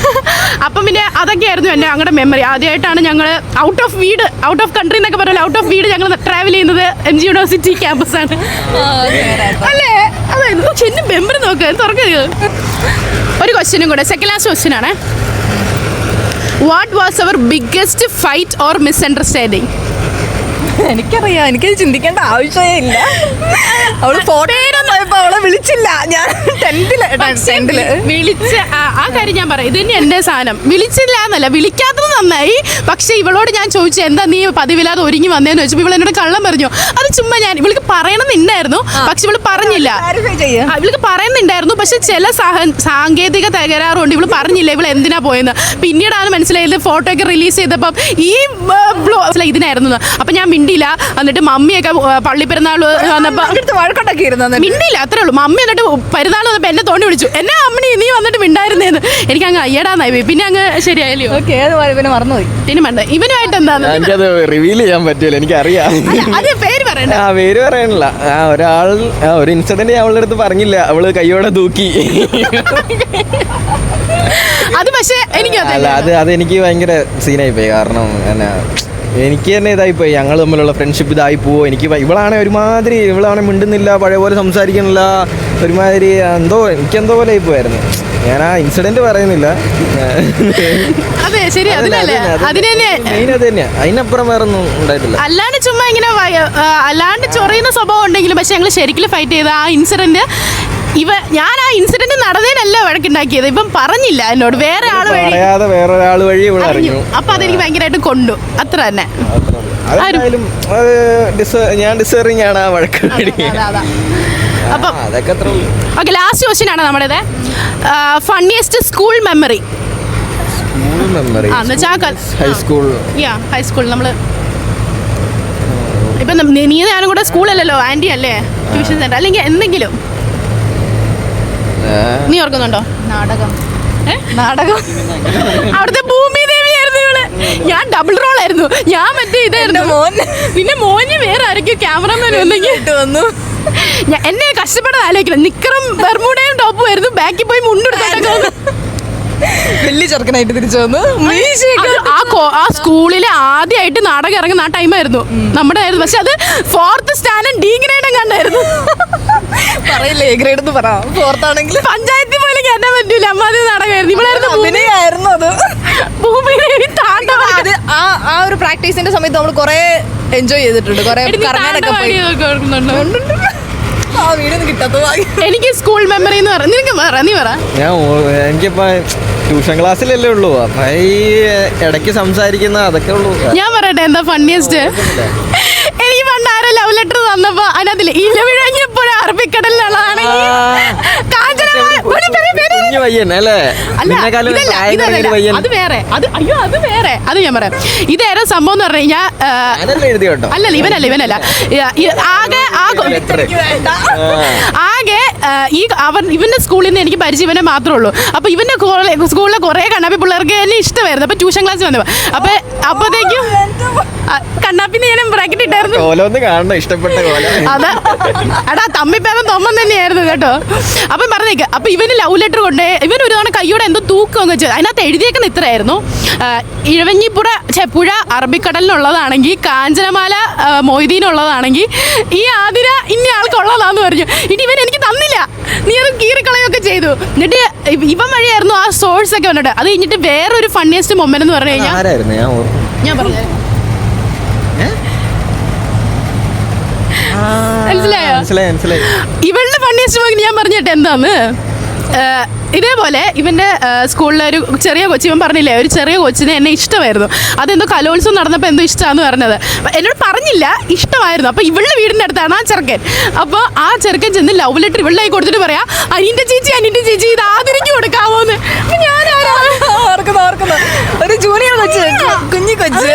അപ്പം പിന്നെ അതൊക്കെയായിരുന്നു എൻ്റെ ഞങ്ങളുടെ മെമ്മറി. ആദ്യമായിട്ടാണ് ഞങ്ങൾ ഔട്ട് ഓഫ് കൺട്രി എന്നൊക്കെ പറഞ്ഞാൽ ഔട്ട് ഓഫ് വീട് ഞങ്ങൾ ട്രാവൽ ചെയ്യുന്നത് MG യൂണിവേഴ്സിറ്റി ക്യാമ്പസാണ്. അല്ലേ, അതായിരുന്നു. എന്നെ മെമ്മറി നോക്കുക തുറക്കുക. ഒരു ക്വസ്റ്റ്യനും കൂടെ, സെക്കൻഡ് ലാസ്റ്റ് ക്വസ്റ്റ്യൻ ആണ്. What was our biggest fight or misunderstanding? എനിക്കറിയാം, എനിക്കത് ചിന്തിക്കേണ്ട ആവശ്യമേ ഇല്ല. അവള് ഫോട്ടോ അവളെ വിളിച്ചില്ല. ഞാൻ ടെൻത്തില് വിളിച്ച ആ കാര്യം ഞാൻ പറയാം. ഇത് തന്നെ എൻ്റെ സാധനം. വിളിച്ചില്ല എന്നല്ല, വിളിക്കാത്തത് നന്നായി. പക്ഷെ ഇവളോട് ഞാൻ ചോദിച്ചു എന്താ നീ പതിവില്ലാതെ ഒരുങ്ങി വന്നേന്ന് ചോദിച്ചു. ഇവൾ എന്നോട് കള്ളം പറഞ്ഞു. അത് ചുമ്മാ ഞാൻ ഇവൾക്ക് പറയണമെന്നുണ്ടായിരുന്നു, പക്ഷെ ഇവള് പറഞ്ഞില്ല. ഇവൾക്ക് പറയുന്നുണ്ടായിരുന്നു, പക്ഷെ ചില സാങ്കേതിക തകരാറുണ്ട്. ഇവള് പറഞ്ഞില്ല ഇവൾ എന്തിനാ പോയെന്ന്. പിന്നീടാണ് മനസ്സിലായത് ഫോട്ടോ ഒക്കെ റിലീസ് ചെയ്തപ്പം ഈ ഇതിനായിരുന്നു. അപ്പൊ ഞാൻ മിണ്ടിയില്ല. എന്നിട്ട് മമ്മിയൊക്കെ പള്ളിപ്പെരുന്നാൾ വന്നപ്പോ വഴക്കൊട്ടൊക്കെ ഇരുന്നു. മിണ്ടിയില്ല, അത്രേ ഉള്ളൂ. മമ്മി എന്നിട്ട് പെരുന്നാൾ വന്നപ്പോൾ എന്നെ തോണ്ടി വിളിച്ചു, എന്നെ അമ്മണി നീ വന്നിട്ട് മിണ്ടായിരുന്നേന്ന്. എനിക്ക് അങ്ങ് അയ്യടാന്നായി പോയി. പിന്നെ അങ്ങ് ശരിയായല്ലോ. പിന്നെ മറന്നുപോയി. പിന്നെ മണ്ട ഇവനുമായിട്ട് എന്താണ് റിവീൽ ചെയ്യാൻ പറ്റൂല, എനിക്കറിയാം. അത് പേര് പറയണ്ട. പേര് പറയണില്ല. ഒരു ഇൻസിഡന്റ് ഞാൻ അവളുടെ അടുത്ത് പറഞ്ഞില്ല, അവള് കയ്യോടെ തൂക്കി. അത് പക്ഷേ എനിക്ക് അതെനിക്ക് ഭയങ്കര സീനായി പോയി. കാരണം എന്നാ എനിക്ക് തന്നെ ഇതായിപ്പോയി, ഞങ്ങൾ തമ്മിലുള്ള ഫ്രണ്ട്ഷിപ്പ് ഇതായി പോവോ. ഇവളാണ് മിണ്ടുന്നില്ല, പഴയ പോലെ സംസാരിക്കുന്നില്ല, ഒരുമാതിരി എനിക്കെന്തോ പോലെ ആയിപ്പോയായിരുന്നു. ഞാൻ ആ ഇൻസിഡന്റ് പറയുന്നില്ല. അതെ ശരി, അതിനപ്പുറം വേറെ ഒന്നും ഉണ്ടായിട്ടില്ല. അല്ലാണ്ട് ചുമ്മാ ഇങ്ങനെ അല്ലാണ്ട് ചൊറിയുന്ന സ്വഭാവം ഉണ്ടെങ്കിലും പക്ഷെ ഞങ്ങൾ ശരിക്കും ഫൈറ്റ് ചെയ്ത ആ ഇൻസിഡന്റ് ഞാൻ ആ ഇൻസിഡന്റ് നടന്നതിനല്ല വഴക്കുണ്ടാക്കിയത്. ഇപ്പം പറഞ്ഞില്ല എന്നോട്, വേറൊരാൾ വഴി അറിഞ്ഞു. അപ്പൊ അതെനിക്ക് ഭയങ്കരമായിട്ട് കൊണ്ടു. അത്ര തന്നെ. ഞാൻ ഡിസേർവിംഗ് ആണ് ആ വഴക്ക്. അപ്പം ഓക്കെ, ലാസ്റ്റ് ക്വസ്റ്റ്യൻ ആണ് നമ്മുടേത്. Funniest school memory? ഹൈസ്കൂൾ നമ്മള് ഇപ്പൊ നീ ഞാനും കൂടെ സ്കൂളല്ലല്ലോ, ആന്റി അല്ലേ, ട്യൂഷൻ സെന്റർ അല്ലെങ്കിൽ എന്തെങ്കിലും നീ ഓർക്കുന്നുണ്ടോ? നാടകം അവിടുത്തെ ഭൂമി ദേവിയായിരുന്നു ഇവള്. ഞാൻ ഡബിൾ റോൾ ആയിരുന്നു. ഞാൻ മറ്റേ ഇതായിരുന്നു മോൻ. പിന്നെ മോന് വേറെ ആരൊക്കെയോ ക്യാമറമാൻ വന്നു. എന്നെ കഷ്ടപ്പെടാൻ ആലോചിക്കണം. നിക്കറും ബർമൂഡയും ടോപ്പും ആയിരുന്നു. ബാക്കിൽ പോയി മുണ്ടെടുത്തു വലിയ ചെറുക്കനായിട്ട് തിരിച്ചു വന്നു. ആ സ്കൂളിലെ ആദ്യമായിട്ട് നാടകം ഇറങ്ങുന്ന ആ ടൈമായിരുന്നു നമ്മുടെ ആയിരുന്നു. പക്ഷെ അത് 4th സ്റ്റാൻഡേർഡ് D ഗ്രേഡും കണ്ടായിരുന്നു. പറയില്ലേ A ഗ്രേഡ് എന്ന് പറ. 4th ആണെങ്കിൽ പഞ്ചായത്തിൽ പോലും കയറ്റാൻ പറ്റൂല. അമ്മാതിരി നാടകമായിരുന്നു. ഇവളായിരുന്നു അഭിനയായിരുന്നു അത്. അത് ആ ഒരു പ്രാക്ടീസിന്റെ സമയത്ത് നമ്മൾ കുറെ എൻജോയ് ചെയ്തിട്ടുണ്ട്. കുറെ കറങ്ങാനൊക്കെ പോയി. എനിക്ക് സ്കൂൾ മെമ്മറി എന്ന് പറഞ്ഞ നിനക്ക് നീ പറ. എനിക്കിപ്പോ ട്യൂഷൻ ക്ലാസ്സിലല്ലേ ഉള്ളൂ, അപ്പൊ ഈ ഇടയ്ക്ക് സംസാരിക്കുന്ന അതൊക്കെ ഉള്ളൂ. ഞാൻ പറയട്ടെ എന്താ ഫണ്ണിയസ്റ്റ്? എനിക്ക് പണ്ടാരോ ലവ് ലെറ്റർ തന്നപ്പോ അതിനകത്തില് ഇലവിഴങ്ങിയപ്പോഴും അറബിക്കടലിലുള്ളതാണ് കുഞ്ഞു പയ്യൻ അല്ലേ? അത് വേറെ, അത് അയ്യോ അത് വേറെ, അത് ഞാൻ പറയാം. ഇതേറെ സംഭവം എന്ന് പറഞ്ഞു കഴിഞ്ഞാൽ എഴുതി കേട്ടോ. അല്ലല്ല ഇവനല്ല ആകെ ഈ ഇവന്റെ സ്കൂളിൽ നിന്ന് എനിക്ക് പരിചയം ഇവനെ മാത്രമേ ഉള്ളൂ. അപ്പൊ ഇവന്റെ സ്കൂളിലെ കുറെ കണ്ണാപ്പി പിള്ളേർക്ക് എന്നെ ഇഷ്ടമായിരുന്നു. അപ്പൊ ട്യൂഷൻ ക്ലാസ് വന്നപ്പോ അപ്പത്തേക്കും കണ്ണാപ്പിന്ന് ഞാൻ ബ്രാക്കറ്റ് ഇട്ടായിരുന്നു. ഇഷ്ടപ്പെട്ട അതാ എടാ തമ്മിപ്പേരം തൊമ്മൻ തന്നെയായിരുന്നു കേട്ടോ. അപ്പം പറഞ്ഞേക്ക്. അപ്പൊ ഇവന് ലവ് ലെറ്റർ കൊണ്ട് ഇവൻ ഒരു തവണ കയ്യോടെ എന്തോ തൂക്കം വെച്ചത്. അതിനകത്ത് എഴുതിയേക്കുന്ന ഇത്രയായിരുന്നു: പുഴ അറബിക്കടലിനുള്ളതാണെങ്കിൽ, കാഞ്ചനമാല മൊയ്തീനുള്ളതാണെങ്കിൽ, ഈ ആതിര ഇന്ന ആൾക്കുള്ളതാന്ന് പറഞ്ഞു. ഇനി ഇവൻ എനിക്ക് തന്നില്ല, നീ അത് കീറിക്കളയൊക്കെ ചെയ്തു. എന്നിട്ട് ഇവൻ വഴിയായിരുന്നു ആ സോഴ്സ് ഒക്കെ വന്നിട്ട്. അത് കഴിഞ്ഞിട്ട് വേറൊരു ഫണ്ണിയസ്റ്റ് മൊമെന്റ് എന്ന് പറഞ്ഞു കഴിഞ്ഞാൽ ഞാൻ പറഞ്ഞു മനസ്സിലായോ? ഇവളുടെ ഫണ്ണിയസ്റ്റ് മൊമെന്റ് ഞാൻ പറഞ്ഞിട്ട് എന്താന്ന്, ഇതേപോലെ ഇവൻ്റെ സ്കൂളിലെ ഒരു ചെറിയ കൊച്ച്, ഇവൻ പറഞ്ഞില്ലേ ഒരു ചെറിയ കൊച്ചിനെ എന്നെ ഇഷ്ടമായിരുന്നു. അതെന്തോ കലോത്സവം നടന്നപ്പോൾ എന്തോ ഇഷ്ടമാണെന്ന് പറഞ്ഞത്. എന്നോട് പറഞ്ഞില്ല, ഇഷ്ടമായിരുന്നു. അപ്പോൾ ഇവളുടെ വീടിൻ്റെ അടുത്താണ് ആ ചെറുക്കൻ. അപ്പോൾ ആ ചെറുക്കൻ ചെന്ന് ലവ് ലെറ്റർ ഇവളുടെ കൊടുത്തിട്ട് പറയാം, അനിൻ്റെ ചേച്ചി ഇത് ആദരിക്ക് കൊടുക്കാമോന്ന്. ഒരു ജൂനിയർ കൊച്ച്, കുഞ്ഞി കൊച്ച്.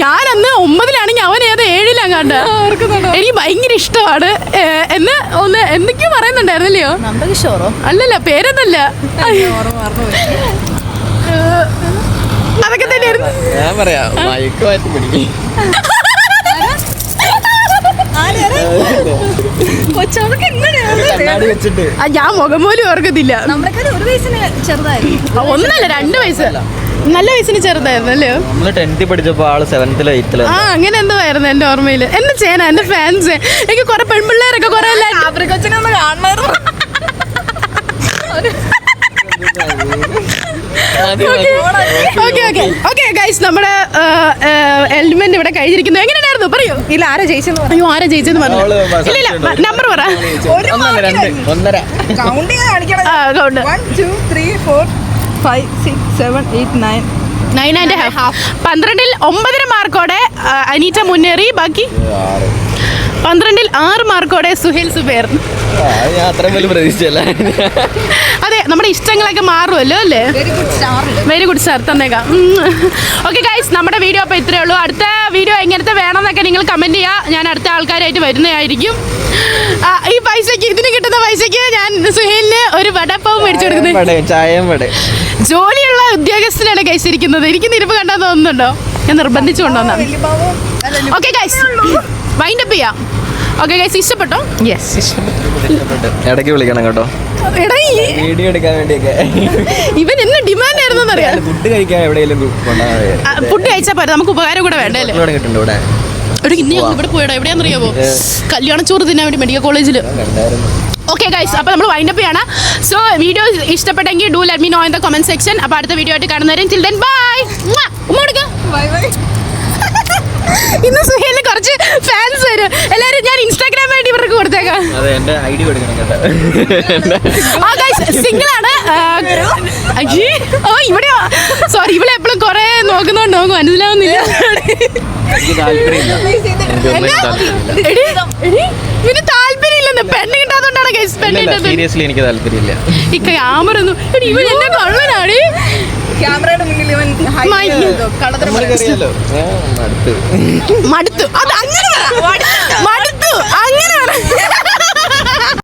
ഞാനന്ന് 9-ലാണെങ്കിൽ അവൻ ഏത് 7-ലാണ് കണ്ട. എനിക്ക് ഭയങ്കര ഇഷ്ടമാണ് എന്ന് ഒന്ന് എന്തൊക്കെയോ പറയുന്നുണ്ടായിരുന്നല്ലയോ? അല്ലല്ല പേരെന്നല്ല, അതൊക്കെ തന്നെയായിരുന്നു. ഞാൻ പറയാം ഞാൻ മുഖം പോലും ഓർക്കത്തില്ല. ഒന്നല്ല 2 വയസ്സ്, നല്ല വയസ്സിന് ചെറുതായിരുന്നു അല്ലേ? നമ്മള് 10th പഠിച്ചപ്പോ ആള് 7th 8th. ആ അങ്ങനെ എന്തോ ആയിരുന്നു എന്റെ ഓർമ്മയില്. എന്നെ ചെയ്യാനാ എന്റെ ഫാൻസ്, എനിക്ക് കുറെ പെൺപിള്ളേരൊക്കെ കുറെ കൊച്ചിനൊന്ന് കാണണമായിരുന്നു. ഗൈസ് നമ്മുടെ എലിമെന്റ് ഇവിടെ കഴിഞ്ഞിരിക്കുന്നു. എങ്ങനെയായിരുന്നു പറയൂ? ഇല്ല, ആരാ ജയിച്ചെന്ന് പറഞ്ഞു? അയ്യോ ആരാ ജയിച്ചെന്ന് പറഞ്ഞു? ഇല്ല നമ്പർ പറ. 1 കൗണ്ട് കാണിക്കണം. 1 2 3 4 5 6 7 8 9 9.5. 12-ൽ 9.5 മാർക്കോടെ അനീറ്റ മുന്നേറി. ബാക്കി 12-ൽ 6 മാർക്കോടെ സുഹേൽ സുബേർ. അതെ, നമ്മുടെ ഇഷ്ടങ്ങളൊക്കെ മാറുമല്ലോ അല്ലേ? വെരി ഗുഡ് സാർ, തന്നേക്കാം. ഓക്കെ ഗൈസ്, നമ്മുടെ വീഡിയോ അപ്പോൾ ഇത്രയേ ഉള്ളൂ. അടുത്ത വീഡിയോ എങ്ങനത്തെ വേണമെന്നൊക്കെ നിങ്ങൾ കമൻറ്റ് ചെയ്യുക. ഞാൻ അടുത്ത ആൾക്കാരായിട്ട് വരുന്നതായിരിക്കും. ഈ പൈസക്ക്, ഇതിന് കിട്ടുന്ന പൈസക്ക് ഞാൻ സുഹേലിന് ഒരു വടപ്പവും മേടിച്ചു കൊടുക്കുന്നത്. ജോലിയുള്ള ഉദ്യോഗസ്ഥനാണ് ഗൈസ് ഇരിക്കുന്നത്. എനിക്ക് നിരപ്പ് കണ്ടാൽ തോന്നുന്നുണ്ടോ? ഞാൻ നിർബന്ധിച്ചു കൊണ്ടുവന്നാണ്. ഓക്കെ ഗൈസ്, വൈൻഡപ്പ് ചെയ്യാം. ഓക്കെ ഗൈസ്, ഇഷ്ടപ്പെട്ടോ? യെസ്, ഇഷ്ടപ്പെട്ടു. ഇടയ്ക്ക് വിളിക്കണം കേട്ടോ, വീഡിയോ എടുക്കാൻ വേണ്ടിയൊക്കെ. ഇവൻ എന്ന് ഡിമാൻഡ് ആയിരുന്നു അറിയാം. ഫുഡ് കഴിക്കാൻ എവിടെയെങ്കിലും ഫുഡ് കഴിച്ചാൽ പോരാ, നമുക്ക് ഉപകാരം കൂടെ വേണ്ടേ? കിട്ടുന്നുണ്ട് ഇവിടെ. ഇന്ന് ഞങ്ങൾ ഇവിടെ പോയടാ, എവിടെയാണെന്നറിയാമോ? കല്യാണച്ചോറ് തിന്നാൻ വേണ്ടി മെഡിക്കൽ കോളേജിൽ. ഓക്കെ ഗൈസ്, അപ്പോൾ നമ്മൾ വൈൻഡപ്പ് ചെയ്യാണ്. സോ വീഡിയോ ഇഷ്ടപ്പെട്ടെങ്കിൽ do let me know in the comment section. അപ്പോൾ അടുത്ത വീഡിയോ ആയിട്ട് കാണുന്നവരും ടിൽ ദെൻ ബൈ. ഉമ്മ കൊടുക്കാം. ഇന്ന് സുഹേലിന് കുറച്ച് ഫാൻസ് വരും. എല്ലാവരും ഞാൻ ഇൻസ്റ്റാഗ്രാം വേണ്ടി ഇവർക്ക് കൊടുത്തേക്കാം. സിംഗിൾ ആണ്. ഇവിടെ സോറി, ഇവിടെ എപ്പോഴും കുറെ നോക്കുന്നുണ്ടോ മനസ്സിലാവുന്നില്ല. പിന്നെ താല്പര്യമില്ലെന്ന്, പെണ്ണ് കിട്ടാത്തോണ്ടാണ് ഗൈസ് പെണ്ണ് കിട്ടാത്തത്. എനിക്ക് താല്പര്യമില്ല. ഈ ക്യാമറ ഒന്നും ഇവൻ എന്നെ കള്ളനാണ്. ക്യാമറയുടെ മുന്നിൽ ഇവൻ മടുത്തു. അത് അങ്ങനെ മടുത്തു അങ്ങനെ